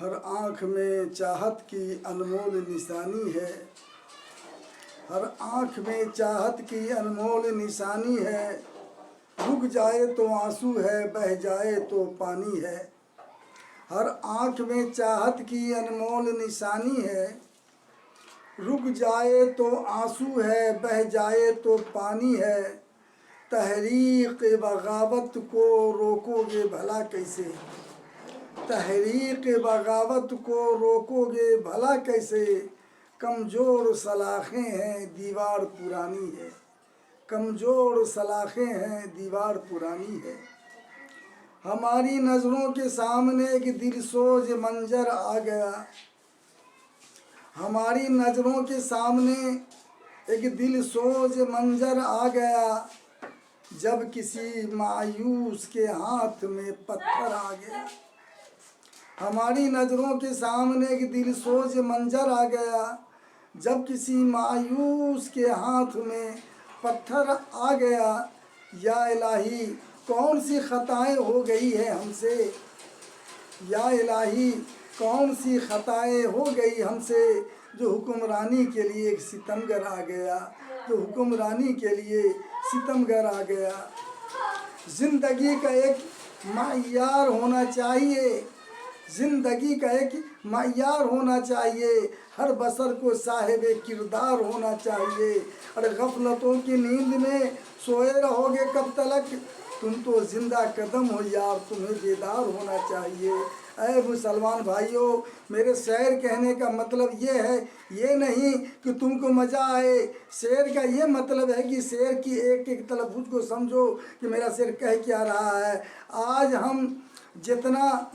हर आँख में चाहत की अनमोल निशानी है। हर आँख में चाहत की अनमोल निशानी है। रुक जाए तो आंसू है, बह जाए तो पानी है। हर आँख में चाहत की अनमोल निशानी है। रुक जाए तो आंसू है, बह जाए तो पानी है। तहरीक बगावत को रोकोगे भला कैसे? तहरीक बगावत को रोकोगे भला कैसे? कमज़ोर सलाखें हैं, दीवार पुरानी है। कमज़ोर सलाखें हैं, दीवार पुरानी है। हमारी नज़रों के सामने एक दिलसोज मंजर आ गया। हमारी नज़रों के सामने एक दिलसोज मंजर आ गया। जब किसी मायूस के हाथ में पत्थर आ गया। हमारी नज़रों के सामने एक दिलसोज मंजर आ गया। जब किसी मायूस के हाथ में पत्थर आ गया। या इलाही कौन सी ख़ताएँ हो गई है हमसे? या इलाही कौन सी ख़ताएँ हो गई हमसे? जो हुक्मरानी के लिए एक सितमगर आ गया। जो हुक्मरानी के लिए सितमगर आ गया। ज़िंदगी का एक मइयार होना चाहिए। ज़िंदगी का एक मइयार होना चाहिए। हर बसर को साहिब किरदार होना चाहिए। और गफलतों की नींद में सोए रहोगे कब तलक? तुम तो ज़िंदा कदम हो यार, तुम्हें बेदार होना चाहिए। ऐ मुसलमान भाइयों, मेरे शेर कहने का मतलब ये है, ये नहीं कि तुमको मज़ा आए। शेर का ये मतलब है कि शेर की एक एक तलफ़ुज़ को समझो कि मेरा शेर कह क्या रहा है। आज हम जितना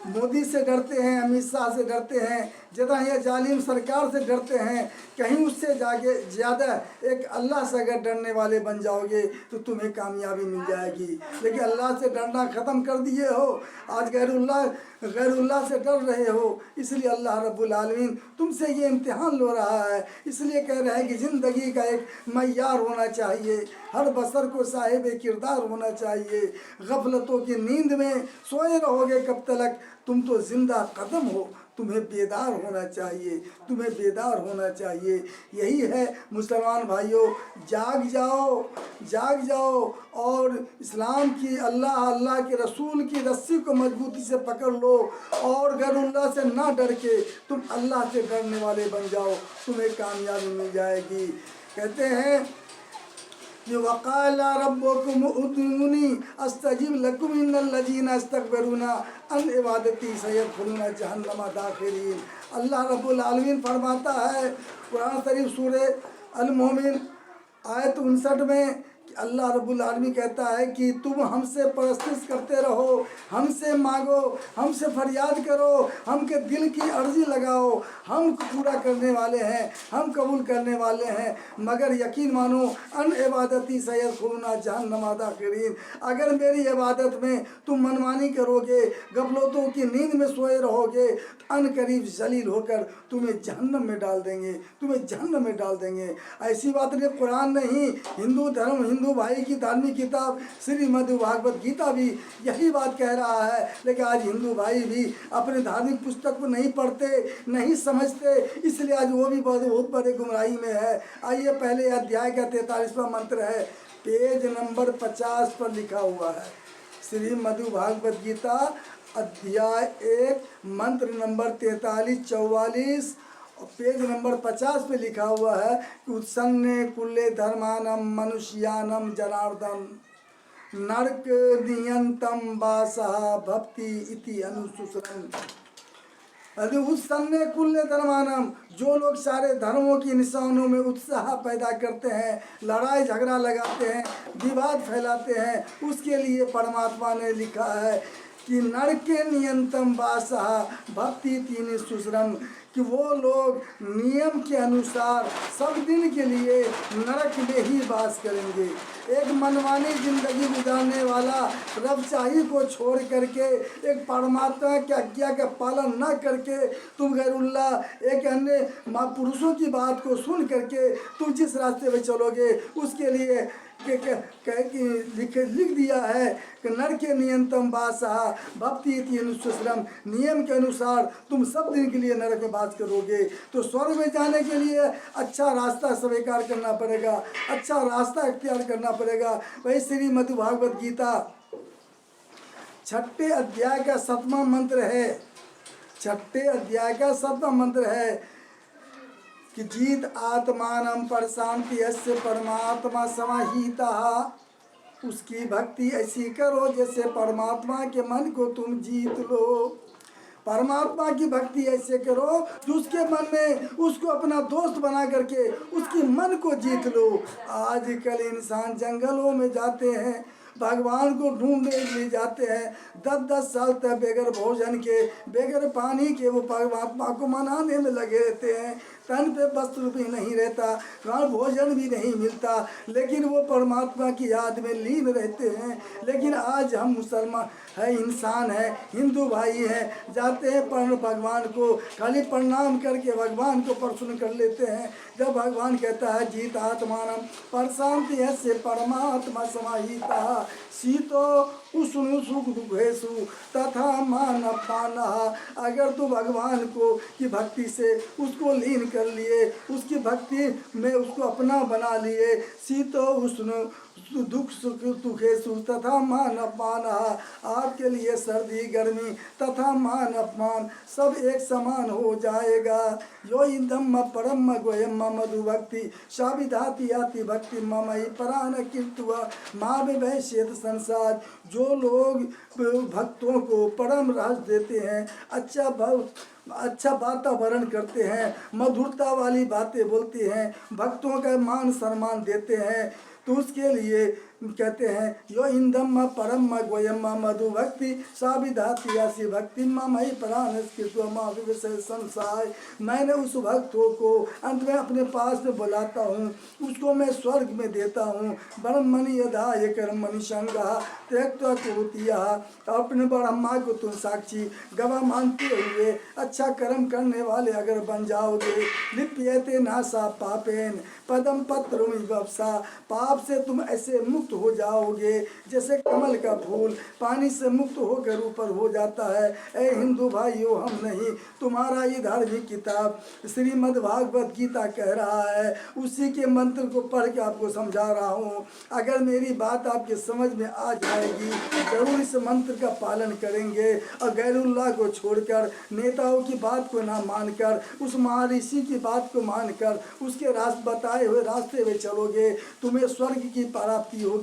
मोदी से डरते हैं, अमित शाह से डरते हैं, जितना ये जालिम सरकार से डरते हैं, कहीं उससे जाके ज़्यादा एक अल्लाह से अगर डरने वाले बन जाओगे तो तुम्हें कामयाबी मिल जाएगी। लेकिन अल्लाह से डरना ख़त्म कर दिए हो। आज गैरुल्लाह से डर रहे हो। इसलिए अल्लाह रब्बुल आलमीन तुमसे ये इम्तिहान लो रहा है। इसलिए कह रहे हैं कि ज़िंदगी का एक मइयार होना चाहिए। हर बसर को साहिब किरदार होना चाहिए। गफलतों की नींद में सोए रहोगे कब तलक? तुम तो ज़िंदा कदम हो, तुम्हें बेदार होना चाहिए। तुम्हें बेदार होना चाहिए। यही है मुसलमान भाइयों, जाग जाओ, जाग जाओ और इस्लाम की, अल्लाह के रसूल की रस्सी को मजबूती से पकड़ लो और गैरुल्लाह से ना डर के तुम अल्लाह से डरने वाले बन जाओ। तुम्हें कामयाबी मिल जाएगी। कहते हैं वक़ाला रब्बुकुम उदऊनी अस्तजिब लकुम इन्नल्लज़ीना इस्तकबरूना अन इबादती सयदखुलूना जहन्नम दाखिरीन। अल्लाह रब्बुल आलमीन फरमाता है कुरान शरीफ सूरह अल मोमिन आयत 59 में, अल्लाह रब्बुल आलमीन कहता है कि तुम हमसे परस्तिश करते रहो, हमसे मांगो, हमसे फरियाद करो, हमके दिल की अर्जी लगाओ। हम पूरा करने वाले हैं, हम कबूल करने वाले हैं। मगर यकीन मानो अन इबादती सयदखुलूना जहन्नम दाखिरीन। अगर मेरी इबादत में तुम मनमानी करोगे, गफलतों की नींद में सोए रहोगे, अन करीब जलील होकर तुम्हें जहन्नम में डाल देंगे। तुम्हें जहन्नम में डाल देंगे। ऐसी बात नहीं, कुरान नहीं, हिंदू धर्म, हिंदू भाई की धार्मिक किताब श्रीमद् भागवत गीता भी यही बात कह रहा है। लेकिन आज हिंदू भाई भी अपने धार्मिक पुस्तक को नहीं पढ़ते, नहीं समझते, इसलिए आज वो भी बहुत बड़े गुमराही में है। आइए पहले अध्याय का 43वां मंत्र है, पेज नंबर 50 पर लिखा हुआ है। श्रीमद् भागवत गीता अध्याय 1 मंत्र नंबर 43-44 और पेज नंबर 50 पे लिखा हुआ है कि उत्सन्ने कुल्ले धर्मानम मनुष्यानम जनार्दन नरक नियंतम बासहा भक्ति इति अनुसुसरन। उत्सन्ने कुल्ले धर्मानम, जो लोग सारे धर्मों की निशानों में उत्साह पैदा करते हैं, लड़ाई झगड़ा लगाते हैं, विवाद फैलाते हैं, उसके लिए परमात्मा ने लिखा है कि नरके नियंतम बासहा भक्ति तीन सुसरम, कि वो लोग नियम के अनुसार सब दिन के लिए नरक में ही वास करेंगे। एक मनमानी जिंदगी गुजारने वाला, रबचाही को छोड़ करके, एक परमात्मा की आज्ञा का पालन न करके तुम गैरुल्लाह, एक अन्य महापुरुषों की बात को सुन करके तुम जिस रास्ते पे चलोगे उसके लिए लिख दिया है कि नर के नियंतम वासा भक्ति इति अनुश्रम, नियम के अनुसार तुम सब दिन के लिए नरक में वास करोगे। तो स्वर्ग में जाने के लिए अच्छा रास्ता स्वीकार करना पड़ेगा, अच्छा रास्ता इख्तियार करना पड़ेगा। वही श्रीमद् भागवत गीता 6ठे अध्याय का 7वां मंत्र है, 6ठे अध्याय का 7वां मंत्र है कि जीत आत्मानं परशांति यस्य परमात्मा समाहिता। उसकी भक्ति ऐसी करो जैसे परमात्मा के मन को तुम जीत लो। परमात्मा की भक्ति ऐसे करो कि उसके मन में उसको अपना दोस्त बना करके उसके मन को जीत लो। आजकल इंसान जंगलों में जाते हैं, भगवान को ढूंढने के लिए जाते हैं, 10-10 साल तक बगैर भोजन के बगैर पानी के वो परमात्मा को मनाने में लगे रहते हैं। तन पे वस्त्र भी नहीं रहता, वहाँ भोजन भी नहीं मिलता, लेकिन वो परमात्मा की याद में लीन रहते हैं। लेकिन आज हम मुसलमान है, इंसान है, हिंदू भाई हैं, जाते हैं भगवान को खाली प्रणाम करके भगवान को प्रसन्न कर लेते हैं। जब भगवान कहता है जीत आत्मानं परशांति यस्य परमात्मा समाहिता, शीतो उष्ण सुख दुखेषु तथा मान अपमानः। अगर तू भगवान को की भक्ति से उसको लीन कर लिए, उसकी भक्ति में उसको अपना बना लिए, शीतो उष्ण दुख सुख दुखेषु तथा मान अपमान, आपके लिए सर्दी गर्मी तथा मान अपमान सब एक समान हो जाएगा। यो इंदम परम गोयम मधु भक्ति साविधाति याति भक्ति ममई परान कीर्तुआ माँ वैश्यत संसार। जो लोग भक्तों को परम रस देते हैं, अच्छा वातावरण करते हैं, मधुरता वाली बातें बोलते हैं, भक्तों का मान सम्मान देते हैं, तो उसके लिए कहते हैं यो इंदम परम गोयम मधु भक्ति साविधाति यासी भक्ति मई प्राण संसार। मैंने उस भक्तों को अंत में अपने पास में बुलाता हूँ, उसको मैं स्वर्ग में देता हूँ। ब्रह्मणि यदा ये कर्मणि संगा त्यक्त्वा कुरुतिया। अपने ब्रह्मा को तुम साक्षी गवाह मानते हुए अच्छा कर्म करने वाले अगर बन जाओगे, लिप्यते नासा पापेन पदम पत्रम व्यवसा। पाप से तुम ऐसे मुक्त हो जाओगे जैसे कमल का फूल पानी से मुक्त होकर ऊपर हो जाता है। ऐ हिंदू भाइयों, हम नहीं, तुम्हारा ये धार्मिक किताब श्रीमद् भागवत गीता कह रहा है, उसी के मंत्र को पढ़ के आपको समझा रहा हूँ। अगर मेरी बात आपके समझ में आ जाएगी, जरूर इस मंत्र का पालन करेंगे और गैरुल्लाह को छोड़कर, नेताओं की बात को ना मानकर, उस महर्षि की बात को मानकर उसके बताए हुए रास्ते में चलोगे, तुम्हें स्वर्ग की प्राप्ति होगी।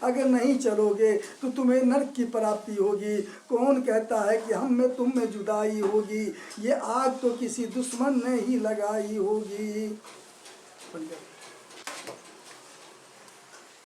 अगर नहीं चलोगे तो तुम्हें नरक की प्राप्ति होगी। कौन कहता है कि हम में तुम में जुदाई होगी? ये आग तो किसी दुश्मन ने ही लगाई होगी।